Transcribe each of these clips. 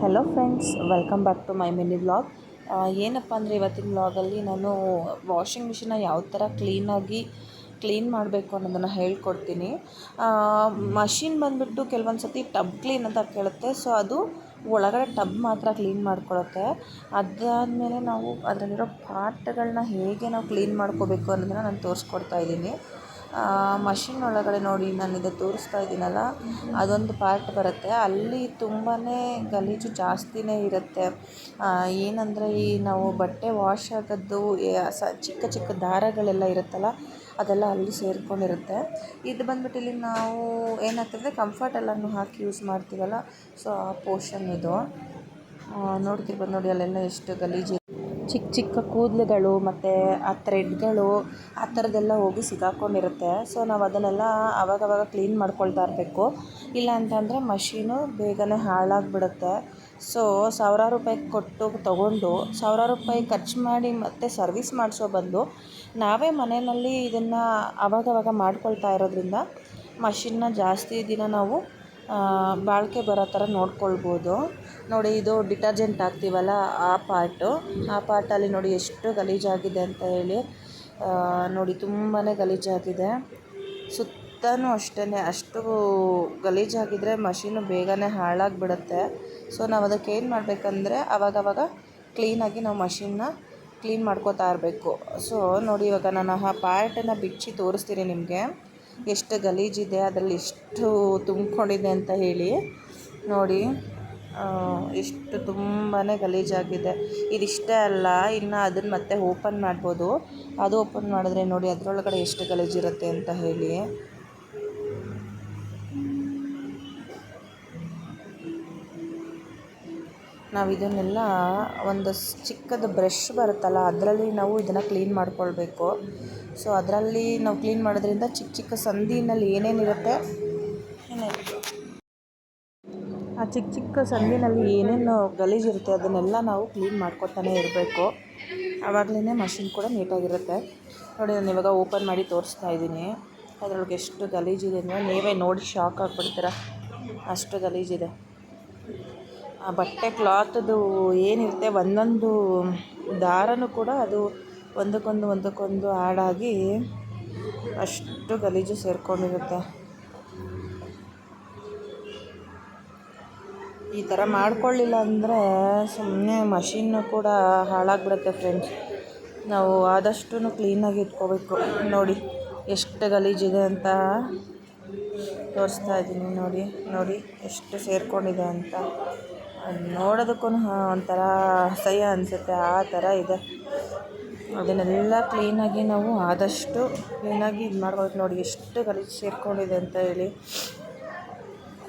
Hello friends, welcome back to my mini vlog. ಏನಪ್ಪ ಅಂದರೆ ಇವತ್ತಿನ ವ್ಲಾಗಲ್ಲಿ ನಾನು ವಾಷಿಂಗ್ ಮಿಷಿನ್ನ ಯಾವ ಥರ ಕ್ಲೀನ್ ಮಾಡಬೇಕು ಅನ್ನೋದನ್ನು ಹೇಳ್ಕೊಡ್ತೀನಿ. ಮಷಿನ್ ಬಂದುಬಿಟ್ಟು ಕೆಲವೊಂದು ಸತಿ ಟಬ್ ಕ್ಲೀನ್ ಅಂತ ಕೇಳುತ್ತೆ. ಸೊ ಅದು ಒಳಗಡೆ ಟಬ್ ಮಾತ್ರ ಕ್ಲೀನ್ ಮಾಡ್ಕೊಳುತ್ತೆ. ಅದಾದಮೇಲೆ ನಾವು ಅದರಲ್ಲಿರೋ ಪಾರ್ಟ್ಗಳನ್ನ ಹೇಗೆ ನಾವು ಕ್ಲೀನ್ ಮಾಡ್ಕೋಬೇಕು ಅನ್ನೋದನ್ನು ನಾನು ತೋರಿಸ್ಕೊಡ್ತಾ ಇದ್ದೀನಿ. ಮಷಿನ್ ಒಳಗಡೆ ನೋಡಿ, ನಾನಿದು ತೋರಿಸ್ತಾ ಇದ್ದೀನಲ್ಲ, ಅದೊಂದು ಪಾರ್ಟ್ ಬರುತ್ತೆ. ಅಲ್ಲಿ ತುಂಬಾ ಗಲೀಜು ಜಾಸ್ತಿನೇ ಇರುತ್ತೆ. ಏನಂದರೆ ಈ ನಾವು ಬಟ್ಟೆ ವಾಶ್ ಆಗೋದು ಚಿಕ್ಕ ಚಿಕ್ಕ ದಾರಗಳೆಲ್ಲ ಇರುತ್ತಲ್ಲ, ಅದೆಲ್ಲ ಅಲ್ಲಿ ಸೇರ್ಕೊಂಡಿರುತ್ತೆ. ಇದು ಬಂದ್ಬಿಟ್ಟು ಇಲ್ಲಿ ನಾವು ಏನಾಗ್ತದೆ, ಕಂಫರ್ಟ್ ಎಲ್ಲನೂ ಹಾಕಿ ಯೂಸ್ ಮಾಡ್ತೀವಲ್ಲ, ಸೊ ಆ ಪೋರ್ಷನ್ ಇದು ನೋಡ್ತಿರ್ಬೋದು. ನೋಡಿ ಅಲ್ಲೆಲ್ಲ ಎಷ್ಟು ಗಲೀಜು, ಚಿಕ್ಕ ಚಿಕ್ಕ ಕೂದಲುಗಳು ಮತ್ತು ಆ ಥ್ರೆಡ್ಗಳು ಆ ಥರದ್ದೆಲ್ಲ ಹೋಗಿ ಸಿಗಾಕೊಂಡಿರುತ್ತೆ. ಸೊ ನಾವು ಅದನ್ನೆಲ್ಲ ಆವಾಗವಾಗ ಕ್ಲೀನ್ ಮಾಡ್ಕೊಳ್ತಾ ಇರಬೇಕು. ಇಲ್ಲ ಅಂತಂದರೆ ಮಷೀನು ಬೇಗನೆ ಹಾಳಾಗಿಬಿಡುತ್ತೆ. ಸೊ ಸಾವಿರಾರು ರೂಪಾಯಿ ಕೊಟ್ಟು ತೊಗೊಂಡು ಸಾವಿರಾರು ರೂಪಾಯಿ ಖರ್ಚು ಮಾಡಿ ಮತ್ತೆ ಸರ್ವಿಸ್ ಮಾಡಿಸೋ ಬದಲು ನಾವೇ ಮನೆಯಲ್ಲಿ ಇದನ್ನು ಆವಾಗವಾಗ ಮಾಡ್ಕೊಳ್ತಾ ಇರೋದ್ರಿಂದ ಮಷಿನ್ನ ಜಾಸ್ತಿ ದಿನ ನಾವು ಬಾಳಿಕೆ ಬರೋ ಥರ ನೋಡ್ಕೊಳ್ಬೋದು. ನೋಡಿ, ಇದು ಡಿಟರ್ಜೆಂಟ್ ಹಾಕ್ತೀವಲ್ಲ ಆ ಪಾರ್ಟಲ್ಲಿ ನೋಡಿ ಎಷ್ಟು ಗಲೀಜಾಗಿದೆ ಅಂತ ಹೇಳಿ. ನೋಡಿ ತುಂಬಾ ಗಲೀಜಾಗಿದೆ. ಸುತ್ತಲೂ ಅಷ್ಟೇ, ಅಷ್ಟು ಗಲೀಜಾಗಿದ್ದರೆ ಮಷೀನು ಬೇಗನೆ ಹಾಳಾಗಿಬಿಡುತ್ತೆ. ಸೊ ನಾವು ಅದಕ್ಕೆ ಏನು ಮಾಡಬೇಕಂದ್ರೆ ಆವಾಗವಾಗ ಕ್ಲೀನಾಗಿ ನಾವು ಮಷಿನ್ನ ಕ್ಲೀನ್ ಮಾಡ್ಕೋತಾ ಇರಬೇಕು. ಸೊ ನೋಡಿ, ಇವಾಗ ನಾನು ಆ ಪಾರ್ಟನ್ನು ಬಿಚ್ಚಿ ತೋರಿಸ್ತೀನಿ ನಿಮಗೆ, ಎಷ್ಟು ಗಲೀಜಿದೆ, ಅದರಲ್ಲಿ ಎಷ್ಟು ತುಂಬಿಕೊಂಡಿದೆ ಅಂತ ಹೇಳಿ. ನೋಡಿ ಎಷ್ಟು ತುಂಬಾ ಗಲೀಜಾಗಿದೆ. ಇದಿಷ್ಟೇ ಅಲ್ಲ, ಇನ್ನು ಅದನ್ನು ಮತ್ತೆ ಓಪನ್ ಮಾಡ್ಬೋದು. ಅದು ಓಪನ್ ಮಾಡಿದ್ರೆ ನೋಡಿ ಅದರೊಳಗಡೆ ಎಷ್ಟು ಗಲೀಜಿರುತ್ತೆ ಅಂತ ಹೇಳಿ. ನಾವು ಇದನ್ನೆಲ್ಲ ಒಂದು ಚಿಕ್ಕದು ಬ್ರಷ್ ಬರುತ್ತಲ್ಲ, ಅದರಲ್ಲಿ ನಾವು ಇದನ್ನು ಕ್ಲೀನ್ ಮಾಡ್ಕೊಳ್ಬೇಕು. ಸೊ ಅದರಲ್ಲಿ ನಾವು ಕ್ಲೀನ್ ಮಾಡೋದ್ರಿಂದ ಚಿಕ್ಕ ಚಿಕ್ಕ ಸಂದಿನಲ್ಲಿ ಏನೇನಿರುತ್ತೆ, ಆ ಚಿಕ್ಕ ಚಿಕ್ಕ ಸಂದಿನಲ್ಲಿ ಏನೇನು ಗಲೀಜಿರುತ್ತೆ ಅದನ್ನೆಲ್ಲ ನಾವು ಕ್ಲೀನ್ ಮಾಡ್ಕೊತಾನೆ ಇರಬೇಕು. ಆವಾಗಲೇ ಮಷಿನ್ ಕೂಡ ನೀಟಾಗಿರುತ್ತೆ. ನೋಡಿ, ನಾನು ಇವಾಗ ಓಪನ್ ಮಾಡಿ ತೋರಿಸ್ತಾ ಇದ್ದೀನಿ. ಅದರೊಳಗೆ ಎಷ್ಟು ಗಲೀಜಿದೆ ಅಂದರೆ ನೀವೇ ನೋಡಿ ಶಾಕ್ ಆಗಿಬಿಡ್ತೀರ, ಅಷ್ಟು ಗಲೀಜಿದೆ. ಆ ಬಟ್ಟೆ ಕ್ಲಾತದು ಏನಿರುತ್ತೆ, ಒಂದೊಂದು ದಾರನೂ ಕೂಡ ಅದು ಒಂದಕ್ಕೊಂದು ಆಡಾಗಿ ಅಷ್ಟು ಗಲೀಜು ಸೇರಿಕೊಂಡಿರುತ್ತೆ. ಈ ಥರ ಮಾಡ್ಕೊಳ್ಳಿಲ್ಲ ಅಂದರೆ ಸುಮ್ಮನೆ ಮಷಿನ್ನು ಕೂಡ ಹಾಳಾಗಿಬಿಡುತ್ತೆ ಫ್ರೆಂಡ್ಸ್. ನಾವು ಆದಷ್ಟು ಕ್ಲೀನಾಗಿ ಇಟ್ಕೋಬೇಕು. ನೋಡಿ ಎಷ್ಟು ಗಲೀಜಿದೆ ಅಂತ ತೋರಿಸ್ತಾ ಇದ್ದೀನಿ. ನೋಡಿ ಎಷ್ಟು ಸೇರಿಕೊಂಡಿದೆ ಅಂತ. ಅದು ನೋಡೋದಕ್ಕೂ ಒಂಥರ ಅಸಹ್ಯ ಅನಿಸುತ್ತೆ, ಆ ಥರ ಇದೆ. ಅದನ್ನೆಲ್ಲ ಕ್ಲೀನಾಗಿ ನಾವು ಆದಷ್ಟು ಕ್ಲೀನಾಗಿ ಇದು ಮಾಡ್ಬೇಕು. ನೋಡಿ ಎಷ್ಟು ಗಲೀಜು ಸೇರಿಕೊಂಡಿದೆ ಅಂತ ಹೇಳಿ.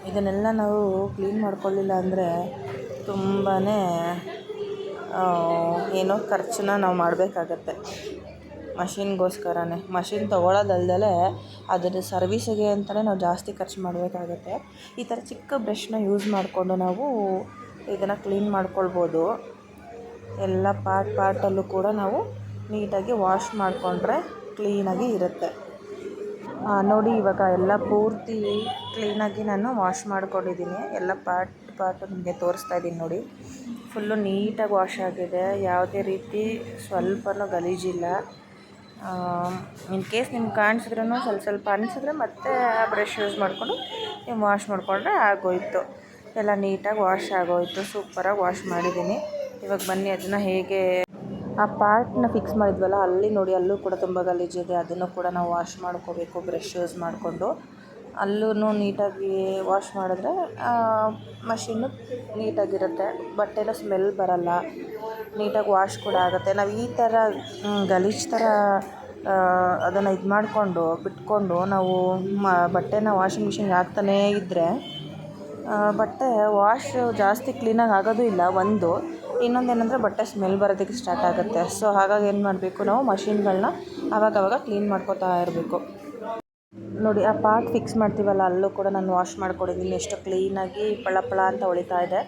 ಇದನ್ನೆಲ್ಲ ನಾವು ಕ್ಲೀನ್ ಮಾಡ್ಕೊಳ್ಳಿಲ್ಲ ಅಂದರೆ ತುಂಬಾ ಏನೋ ಖರ್ಚನ್ನ ನಾವು ಮಾಡಬೇಕಾಗತ್ತೆ ಮಷಿನ್ಗೋಸ್ಕರನೇ. ಮಷಿನ್ ತೊಗೊಳ್ಳೋದಲ್ದಲೇ ಅದರ ಸರ್ವಿಸಿಗೆ ಅಂತಲೇ ನಾವು ಜಾಸ್ತಿ ಖರ್ಚು ಮಾಡಬೇಕಾಗತ್ತೆ. ಈ ಥರ ಚಿಕ್ಕ ಬ್ರಷ್ನ ಯೂಸ್ ಮಾಡಿಕೊಂಡು ನಾವು ಇದನ್ನು ಕ್ಲೀನ್ ಮಾಡ್ಕೊಳ್ಬೋದು. ಎಲ್ಲ ಪಾರ್ಟಲ್ಲೂ ಕೂಡ ನಾವು ನೀಟಾಗಿ ವಾಶ್ ಮಾಡಿಕೊಂಡ್ರೆ ಕ್ಲೀನಾಗಿ ಇರುತ್ತೆ. ನೋಡಿ, ಇವಾಗ ಎಲ್ಲ ಪೂರ್ತಿ ಕ್ಲೀನಾಗಿ ನಾನು ವಾಶ್ ಮಾಡ್ಕೊಂಡಿದ್ದೀನಿ. ಎಲ್ಲ ಪಾರ್ಟು ನಿಮಗೆ ತೋರಿಸ್ತಾ ಇದ್ದೀನಿ. ನೋಡಿ, ಫುಲ್ಲು ನೀಟಾಗಿ ವಾಶ್ ಆಗಿದೆ. ಯಾವುದೇ ರೀತಿ ಸ್ವಲ್ಪನೂ ಗಲೀಜಿಲ್ಲ. ಇನ್ ಕೇಸ್ ನಿಮ್ಗೆ ಕಾಣಿಸಿದ್ರೂ ಸ್ವಲ್ಪ ಅನಿಸಿದ್ರೆ ಮತ್ತೆ ಆ ಬ್ರಷ್ ಯೂಸ್ ಮಾಡಿಕೊಂಡು ನೀವು ವಾಶ್ ಮಾಡಿಕೊಂಡ್ರೆ ಆಗೋಯಿತು. ಎಲ್ಲ ನೀಟಾಗಿ ವಾಶ್ ಆಗೋಯಿತು. ಸೂಪರಾಗಿ ವಾಶ್ ಮಾಡಿದ್ದೀನಿ. ಇವಾಗ ಬನ್ನಿ ಅದನ್ನು ಹೇಗೆ ಆ ಪಾರ್ಟ್ನ ಫಿಕ್ಸ್ ಮಾಡಿದ್ವಲ್ಲ, ಅಲ್ಲಿ ನೋಡಿ, ಅಲ್ಲೂ ಕೂಡ ತುಂಬ ಗಲೀಜಿದೆ. ಅದನ್ನು ಕೂಡ ನಾವು ವಾಶ್ ಮಾಡ್ಕೋಬೇಕು ಬ್ರಷ್ ಯೂಸ್ ಮಾಡಿಕೊಂಡು. ಅಲ್ಲೂ ನೀಟಾಗಿ ವಾಶ್ ಮಾಡಿದ್ರೆ ಮಷಿನ್ನು ನೀಟಾಗಿರುತ್ತೆ. ಬಟ್ಟೆನೂ ಸ್ಮೆಲ್ ಬರಲ್ಲ, ನೀಟಾಗಿ ವಾಶ್ ಕೂಡ ಆಗುತ್ತೆ. ನಾವು ಈ ಥರ ಗಲೀಜು ಥರ ಅದನ್ನು ಇದು ಮಾಡಿಕೊಂಡು ಬಿಟ್ಕೊಂಡು ನಾವು ಬಟ್ಟೆನ ವಾಷಿಂಗ್ ಮಿಷಿನ್ಗೆ ಹಾಕ್ತಾನೇ ಇದ್ದರೆ ಬಟ್ಟೆ ವಾಶ್ ಜಾಸ್ತಿ ಕ್ಲೀನಾಗಿ ಆಗೋದು ಇಲ್ಲ. ಇನ್ನೊಂದೇನೆಂದರೆ ಬಟ್ಟೆ ಸ್ಮೆಲ್ ಬರೋದಕ್ಕೆ ಸ್ಟಾರ್ಟ್ ಆಗುತ್ತೆ. ಸೊ ಹಾಗಾಗಿ ಏನು ಮಾಡಬೇಕು, ನಾವು ಮಷಿನ್ಗಳನ್ನ ಆವಾಗವಾಗ ಕ್ಲೀನ್ ಮಾಡ್ಕೋತಾ ಇರಬೇಕು. ನೋಡಿ, ಆ ಪಾರ್ಟ್ ಫಿಕ್ಸ್ ಮಾಡ್ತೀವಲ್ಲ, ಅಲ್ಲೂ ಕೂಡ ನಾನು ವಾಶ್ ಮಾಡ್ಕೊಂಡಿದ್ದೀನಿ. ಎಷ್ಟು ಕ್ಲೀನಾಗಿ ಪಳ ಅಂತ ಹೊಳಿತಾ ಇದೆ.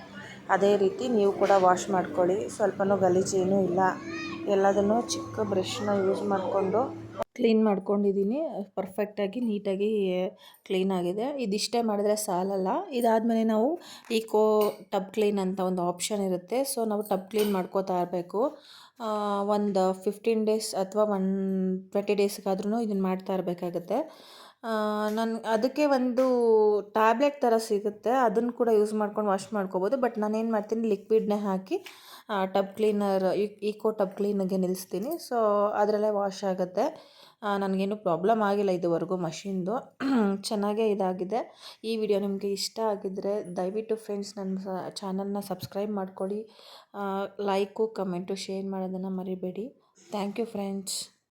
ಅದೇ ರೀತಿ ನೀವು ಕೂಡ ವಾಶ್ ಮಾಡ್ಕೊಳ್ಳಿ. ಸ್ವಲ್ಪನೂ ಗಲೀಜೇನೂ ಇಲ್ಲ. ಎಲ್ಲದನ್ನು ಚಿಕ್ಕ ಬ್ರಷ್ನ ಯೂಸ್ ಮಾಡಿಕೊಂಡು ಕ್ಲೀನ್ ಮಾಡ್ಕೊಂಡಿದ್ದೀನಿ. ಪರ್ಫೆಕ್ಟಾಗಿ ನೀಟಾಗಿ ಕ್ಲೀನಾಗಿದೆ. ಇದಿಷ್ಟೇ ಮಾಡಿದ್ರೆ ಸಾಲಲ್ಲ. ಇದಾದಮೇಲೆ ನಾವು ಈಕೋ ಟಬ್ ಕ್ಲೀನ್ ಅಂತ ಒಂದು ಆಪ್ಷನ್ ಇರುತ್ತೆ. ಸೊ ನಾವು ಟಬ್ ಕ್ಲೀನ್ ಮಾಡ್ಕೋತಾ ಇರಬೇಕು. ಒಂದು 15 ಡೇಸ್ ಅಥವಾ 20 ಡೇಸ್ಗಾದ್ರೂ ಇದನ್ನು ಮಾಡ್ತಾ ಇರಬೇಕಾಗತ್ತೆ. ನಾನು ಅದಕ್ಕೆ ಒಂದು ಟ್ಯಾಬ್ಲೆಟ್ ಥರ ಸಿಗುತ್ತೆ, ಅದನ್ನು ಕೂಡ ಯೂಸ್ ಮಾಡ್ಕೊಂಡು ವಾಶ್ ಮಾಡ್ಕೋಬೋದು. ಬಟ್ ನಾನೇನು ಮಾಡ್ತೀನಿ, ಲಿಕ್ವಿಡ್ನೇ ಹಾಕಿ ಟಬ್ ಕ್ಲೀನರ್ ಈಕೋ ಟಬ್ ಕ್ಲೀನಿಗೆ ನಿಲ್ಲಿಸ್ತೀನಿ. ಸೊ ಅದರಲ್ಲೇ ವಾಶ್ ಆಗುತ್ತೆ. ನನಗೇನು ಪ್ರಾಬ್ಲಮ್ ಆಗಿಲ್ಲ ಇದುವರೆಗೂ ಮಷಿನ್ದು. ಚೆನ್ನಾಗೇ ಇದಾಗಿದೆ. ಈ ವಿಡಿಯೋ ನಿಮಗೆ ಇಷ್ಟ ಆಗಿದ್ದರೆ ದಯವಿಟ್ಟು ಫ್ರೆಂಡ್ಸ್ ನನ್ನ ಚಾನಲ್ನ ಸಬ್ಸ್ಕ್ರೈಬ್ ಮಾಡ್ಕೊಳ್ಳಿ. ಲೈಕು ಕಮೆಂಟು ಶೇರ್ ಮಾಡೋದನ್ನು ಮರಿಬೇಡಿ. Thank you friends.